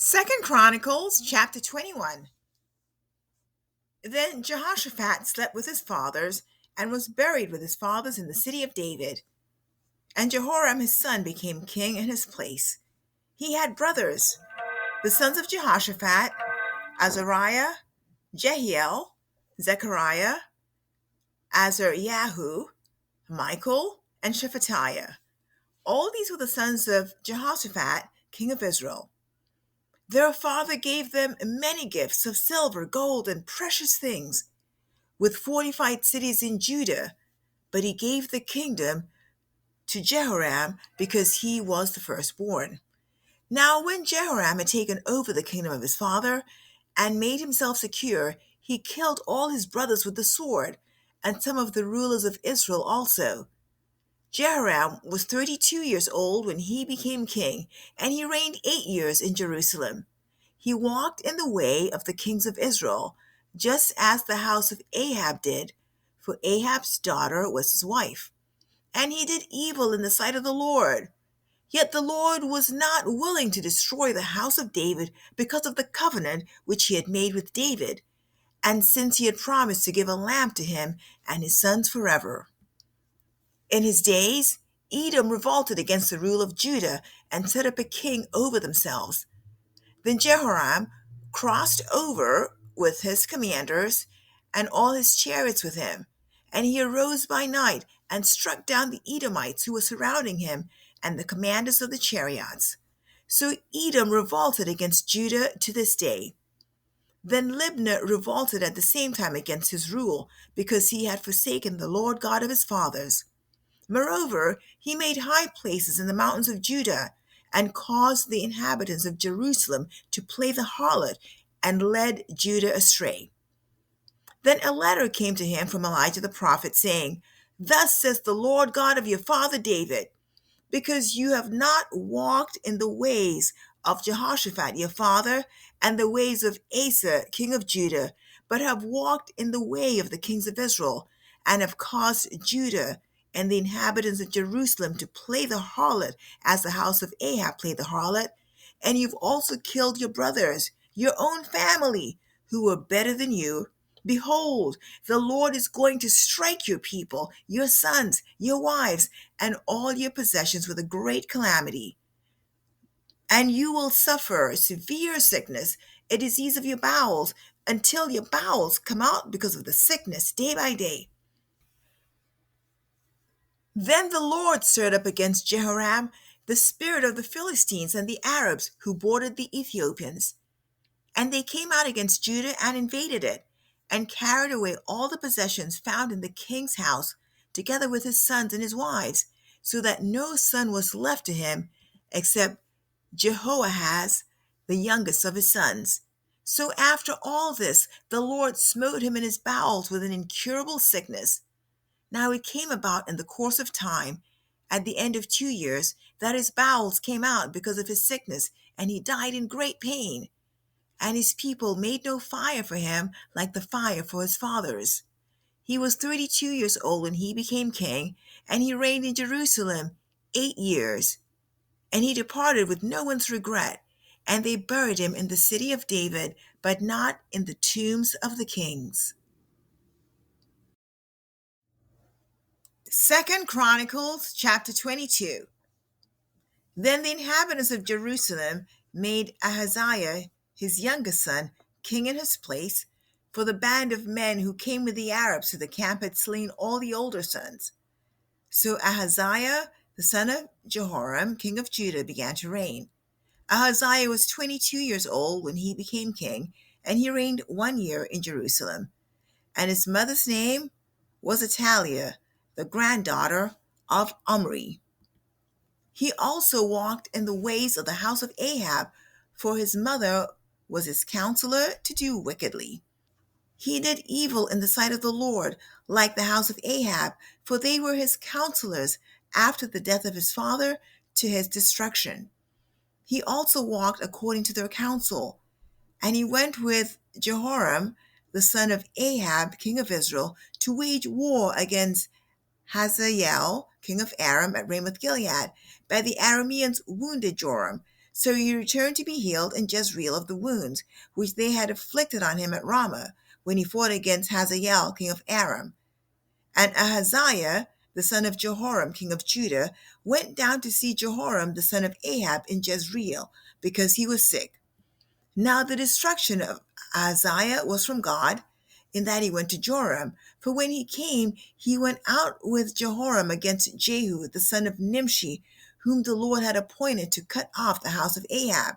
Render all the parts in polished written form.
Second Chronicles chapter 21. Then Jehoshaphat slept with his fathers and was buried with his fathers in the city of David. And Jehoram his son became king in his place. He had brothers, the sons of Jehoshaphat, Azariah, Jehiel, Zechariah, Azaryahu, Michael, and Shephatiah. All these were the sons of Jehoshaphat, king of Israel. Their father gave them many gifts of silver, gold, and precious things, with fortified cities in Judah, but he gave the kingdom to Jehoram because he was the firstborn. Now, when Jehoram had taken over the kingdom of his father and made himself secure, he killed all his brothers with the sword, and some of the rulers of Israel also. Jehoram was 32 years old when he became king, and he reigned 8 years in Jerusalem. He walked in the way of the kings of Israel, just as the house of Ahab did, for Ahab's daughter was his wife. And he did evil in the sight of the Lord. Yet the Lord was not willing to destroy the house of David because of the covenant which he had made with David, and since he had promised to give a lamp to him and his sons forever. In his days, Edom revolted against the rule of Judah and set up a king over themselves. Then Jehoram crossed over with his commanders and all his chariots with him, and he arose by night and struck down the Edomites who were surrounding him and the commanders of the chariots. So Edom revolted against Judah to this day. Then Libnah revolted at the same time against his rule, because he had forsaken the Lord God of his fathers. Moreover, he made high places in the mountains of Judah, and caused the inhabitants of Jerusalem to play the harlot, and led Judah astray. Then a letter came to him from Elijah the prophet, saying, Thus says the Lord God of your father David, because you have not walked in the ways of Jehoshaphat your father, and the ways of Asa king of Judah, but have walked in the way of the kings of Israel, and have caused Judah and the inhabitants of Jerusalem to play the harlot, as the house of Ahab played the harlot. And you've also killed your brothers, your own family, who were better than you. Behold, the Lord is going to strike your people, your sons, your wives, and all your possessions with a great calamity. And you will suffer severe sickness, a disease of your bowels, until your bowels come out because of the sickness day by day. Then the Lord stirred up against Jehoram the spirit of the Philistines and the Arabs who bordered the Ethiopians. And they came out against Judah and invaded it, and carried away all the possessions found in the king's house, together with his sons and his wives, so that no son was left to him except Jehoahaz, the youngest of his sons. So after all this, the Lord smote him in his bowels with an incurable sickness. Now it came about in the course of time, at the end of 2 years, that his bowels came out because of his sickness, and he died in great pain. And his people made no fire for him like the fire for his fathers. He was 32 years old when he became king, and he reigned in Jerusalem 8 years. And he departed with no one's regret, and they buried him in the city of David, but not in the tombs of the kings. Second Chronicles chapter 22. Then the inhabitants of Jerusalem made Ahaziah, his youngest son, king in his place, for the band of men who came with the Arabs to the camp had slain all the older sons. So Ahaziah, the son of Jehoram, king of Judah, began to reign. Ahaziah was 22 years old when he became king, and he reigned 1 year in Jerusalem. And his mother's name was Athaliah, the granddaughter of Omri. He also walked in the ways of the house of Ahab, for his mother was his counselor to do wickedly. He did evil in the sight of the Lord, like the house of Ahab, for they were his counselors after the death of his father to his destruction. He also walked according to their counsel, and he went with Jehoram, the son of Ahab, king of Israel, to wage war against Hazael, king of Aram, at Ramoth Gilead. But the Arameans wounded Joram, So he returned to be healed in Jezreel of the wounds which they had afflicted on him at Ramah, when he fought against Hazael king of Aram. And Ahaziah, the son of Jehoram king of Judah, went down to see Jehoram the son of Ahab in Jezreel, because he was sick. Now the destruction of Ahaziah was from God, in that he went to Joram. For when he came, he went out with Jehoram against Jehu the son of Nimshi, whom the Lord had appointed to cut off the house of Ahab.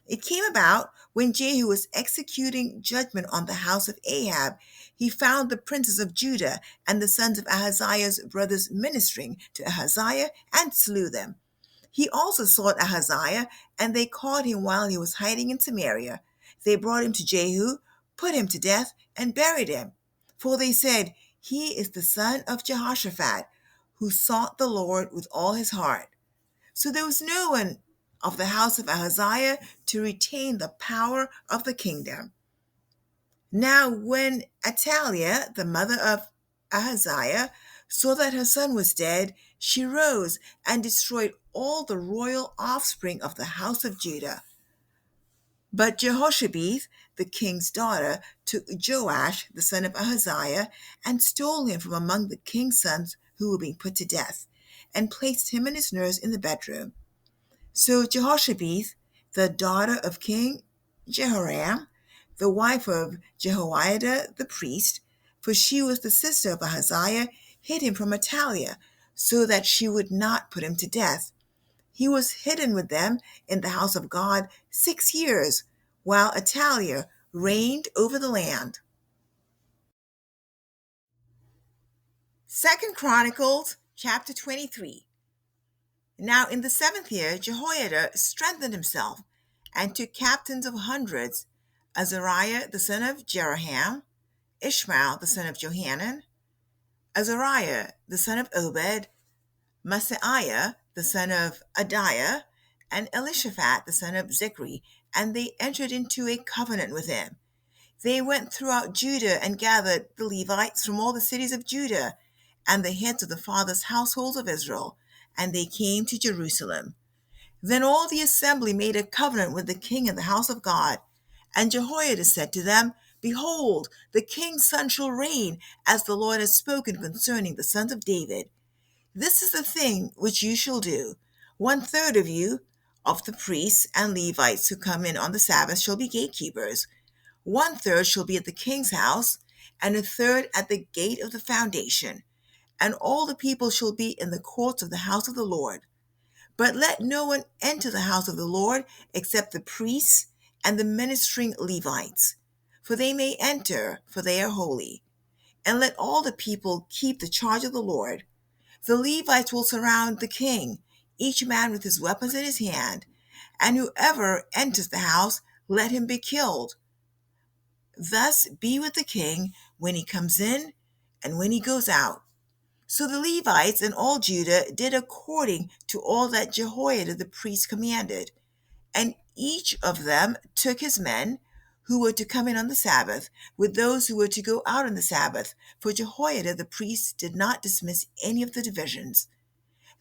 It came about, when Jehu was executing judgment on the house of Ahab, he found the princes of Judah and the sons of Ahaziah's brothers ministering to Ahaziah, and slew them. He also sought Ahaziah, and they caught him while he was hiding in Samaria. They brought him to Jehu, put him to death, and buried him. For they said, He is the son of Jehoshaphat, who sought the Lord with all his heart. So there was no one of the house of Ahaziah to retain the power of the kingdom. Now when Athaliah, the mother of Ahaziah, saw that her son was dead, she rose and destroyed all the royal offspring of the house of Judah. But Jehoshabeth, the king's daughter, took Joash, the son of Ahaziah, and stole him from among the king's sons who were being put to death, and placed him and his nurse in the bedroom. So Jehoshabeth, the daughter of King Jehoram, the wife of Jehoiada the priest, for she was the sister of Ahaziah, hid him from Athaliah, so that she would not put him to death. He was hidden with them in the house of God 6 years, while Athaliah reigned over the land. 2 Chronicles chapter 23. Now in the 7th year Jehoiada strengthened himself, and took captains of hundreds, Azariah the son of Jeroham, Ishmael the son of Johanan, Azariah the son of Obed, Maaseiah the son of Adiah, and Elishaphat the son of Zichri, and they entered into a covenant with him. They went throughout Judah and gathered the Levites from all the cities of Judah, and the heads of the fathers' households of Israel, and they came to Jerusalem. Then all the assembly made a covenant with the king in the house of God. And Jehoiada said to them, Behold, the king's son shall reign, as the Lord has spoken concerning the sons of David. This is the thing which you shall do. 1/3 of you, of the priests and Levites who come in on the Sabbath, shall be gatekeepers. 1/3 shall be at the king's house, and 1/3 at the gate of the foundation. And all the people shall be in the courts of the house of the Lord. But let no one enter the house of the Lord except the priests and the ministering Levites, for they may enter, for they are holy. And let all the people keep the charge of the Lord. The Levites will surround the king, each man with his weapons in his hand, and whoever enters the house, let him be killed. Thus be with the king when he comes in and when he goes out. So the Levites and all Judah did according to all that Jehoiada the priest commanded. And each of them took his men who were to come in on the Sabbath, with those who were to go out on the Sabbath, for Jehoiada the priest did not dismiss any of the divisions.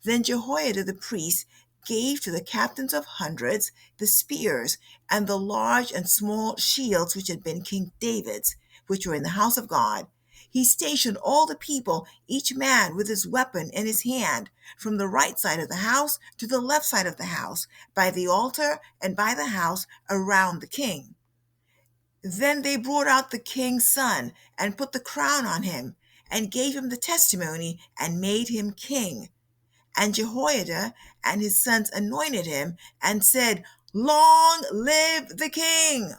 Then Jehoiada the priest gave to the captains of hundreds the spears and the large and small shields which had been King David's, which were in the house of God. He stationed all the people, each man with his weapon in his hand, from the right side of the house to the left side of the house, by the altar and by the house around the king. Then they brought out the king's son and put the crown on him, and gave him the testimony, and made him king. And Jehoiada and his sons anointed him, and said, Long live the king!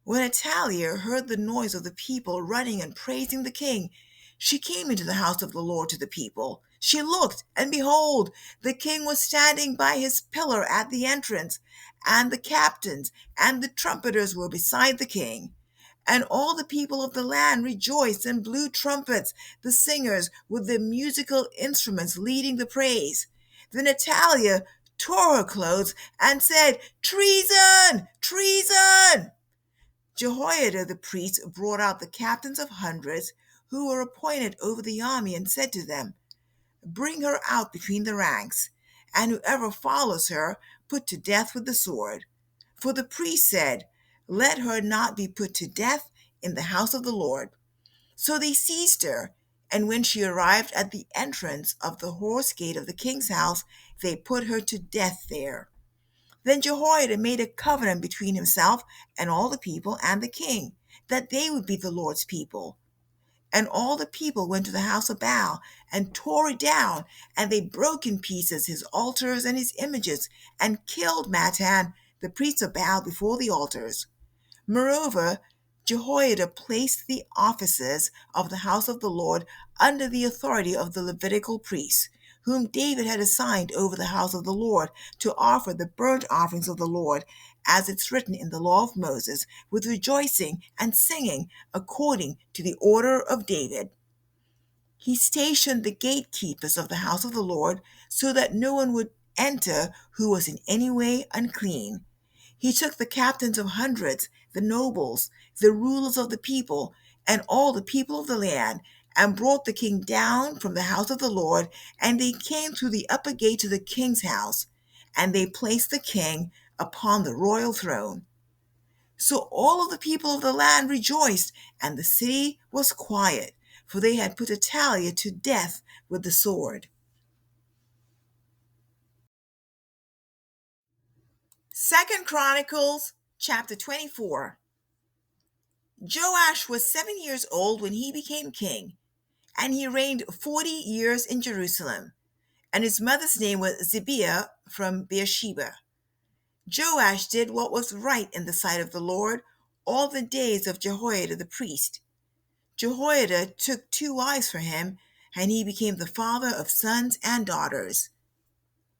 When Athaliah heard the noise of the people running and praising the king, she came into the house of the Lord to the people. She looked, and behold, the king was standing by his pillar at the entrance, and the captains and the trumpeters were beside the king. And all the people of the land rejoiced and blew trumpets, the singers with the musical instruments leading the praise. Then Athaliah tore her clothes and said, Treason! Treason! Jehoiada the priest brought out the captains of hundreds who were appointed over the army, and said to them, Bring her out between the ranks, and whoever follows her put to death with the sword. For the priest said, "Let her not be put to death in the house of the Lord." So they seized her, and when she arrived at the entrance of the horse gate of the king's house, they put her to death there. Then Jehoiada made a covenant between himself and all the people and the king, that they would be the Lord's people. And all the people went to the house of Baal and tore it down, and they broke in pieces his altars and his images, and killed Mattan, the priest of Baal, before the altars. Moreover, Jehoiada placed the offices of the house of the Lord under the authority of the Levitical priests, whom David had assigned over the house of the Lord to offer the burnt offerings of the Lord, as it's written in the law of Moses, with rejoicing and singing, according to the order of David. He stationed the gatekeepers of the house of the Lord, so that no one would enter who was in any way unclean. He took the captains of hundreds, the nobles, the rulers of the people, and all the people of the land, and brought the king down from the house of the Lord, and they came through the upper gate to the king's house, and they placed the king upon the royal throne. So all of the people of the land rejoiced, and the city was quiet, for they had put Athaliah to death with the sword. Second Chronicles chapter 24. Joash was 7 years old when he became king, and he reigned 40 years in Jerusalem, and his mother's name was Zibiah from Beersheba. Joash did what was right in the sight of the Lord all the days of Jehoiada the priest. Jehoiada took 2 wives for him, and he became the father of sons and daughters.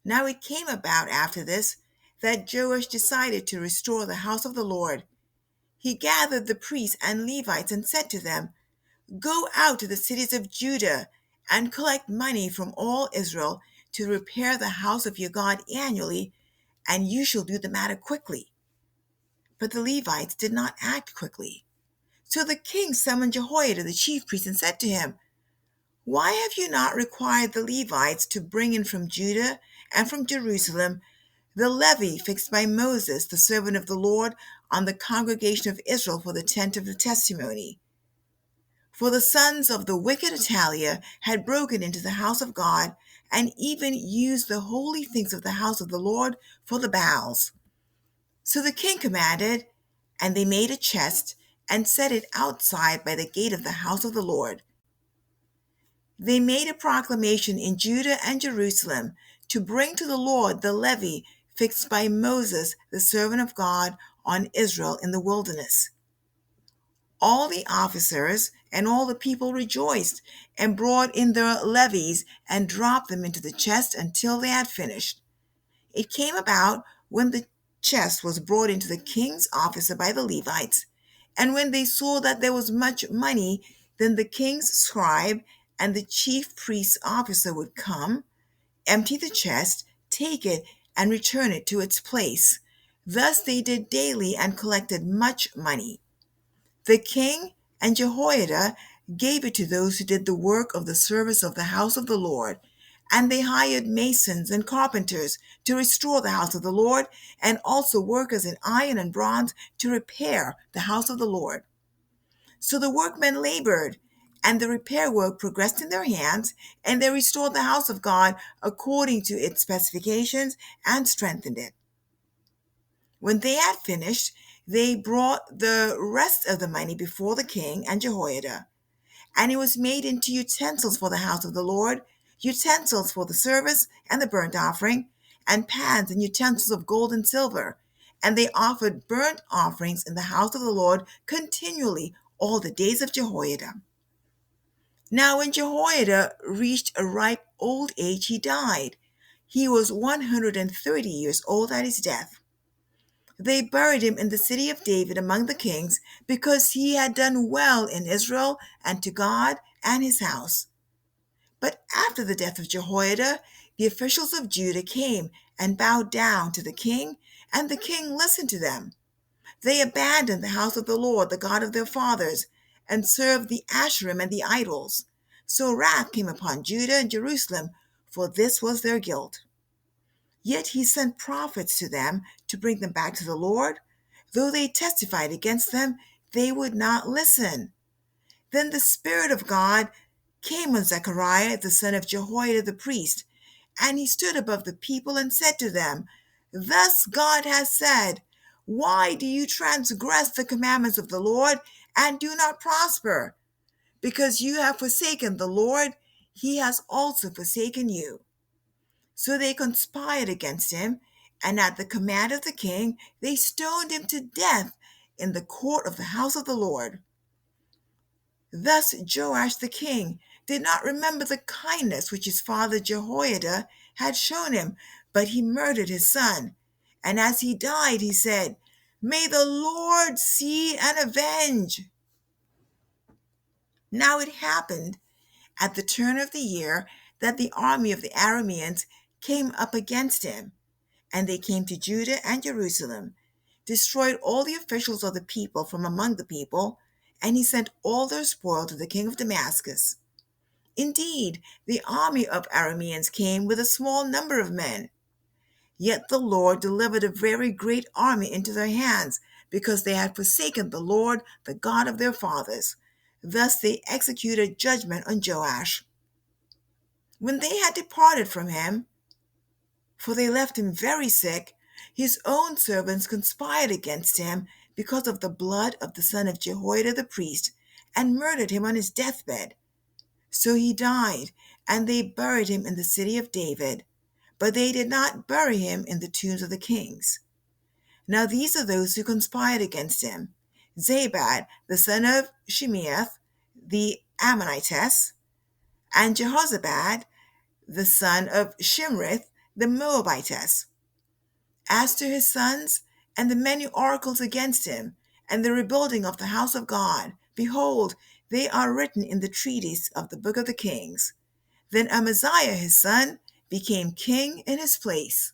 Now it came about after this that Joash decided to restore the house of the Lord. He gathered the priests and Levites and said to them, "Go out to the cities of Judah and collect money from all Israel to repair the house of your God annually, and you shall do the matter quickly." But the Levites did not act quickly. So the king summoned Jehoiada the chief priest and said to him, "Why have you not required the Levites to bring in from Judah and from Jerusalem the levy fixed by Moses, the servant of the Lord, on the congregation of Israel for the tent of the testimony?" For the sons of the wicked Athaliah had broken into the house of God, and even used the holy things of the house of the Lord for the Baals. So the king commanded, and they made a chest and set it outside by the gate of the house of the Lord. They made a proclamation in Judah and Jerusalem to bring to the Lord the levy fixed by Moses, the servant of God, on Israel in the wilderness. All the officers and all the people rejoiced and brought in their levies and dropped them into the chest until they had finished. It came about when the chest was brought into the king's officer by the Levites, and when they saw that there was much money, then the king's scribe and the chief priest's officer would come, empty the chest, take it, and return it to its place. Thus they did daily and collected much money. The king and Jehoiada gave it to those who did the work of the service of the house of the Lord, and they hired masons and carpenters to restore the house of the Lord, and also workers in iron and bronze to repair the house of the Lord. So the workmen labored, and the repair work progressed in their hands, and they restored the house of God according to its specifications and strengthened it. When they had finished, they brought the rest of the money before the king and Jehoiada, and it was made into utensils for the house of the Lord, utensils for the service and the burnt offering, and pans and utensils of gold and silver. And they offered burnt offerings in the house of the Lord continually all the days of Jehoiada. Now when Jehoiada reached a ripe old age, he died. He was 130 years old at his death. They buried him in the city of David among the kings, because he had done well in Israel and to God and his house. But after the death of Jehoiada, the officials of Judah came and bowed down to the king, and the king listened to them. They abandoned the house of the Lord, the God of their fathers, and served the Asherim and the idols. So wrath came upon Judah and Jerusalem, for this was their guilt. Yet he sent prophets to them to bring them back to the Lord. Though they testified against them, they would not listen. Then the Spirit of God came on Zechariah, the son of Jehoiada the priest, and he stood above the people and said to them, Thus God has said, Why do you transgress the commandments of the Lord and do not prosper? Because you have forsaken the Lord, he has also forsaken you. So they conspired against him, and at the command of the king, they stoned him to death in the court of the house of the Lord. Thus Joash the king did not remember the kindness which his father Jehoiada had shown him, but he murdered his son. And as he died, he said, May the Lord see and avenge. Now it happened at the turn of the year that the army of the Arameans came up against him, and they came to Judah and Jerusalem, destroyed all the officials of the people from among the people, and he sent all their spoil to the king of Damascus. Indeed, the army of Arameans came with a small number of men. Yet the Lord delivered a very great army into their hands, because they had forsaken the Lord, the God of their fathers. Thus they executed judgment on Joash. When they had departed from him, for they left him very sick, his own servants conspired against him because of the blood of the son of Jehoiada the priest, and murdered him on his deathbed. So he died, and they buried him in the city of David, but they did not bury him in the tombs of the kings. Now these are those who conspired against him: Zabad, the son of Shimeath, the Ammonitess, and Jehozabad, the son of Shimrith, the Moabitess. As to his sons and the many oracles against him, and the rebuilding of the house of God, behold, they are written in the treatise of the book of the kings. Then Amaziah his son became king in his place.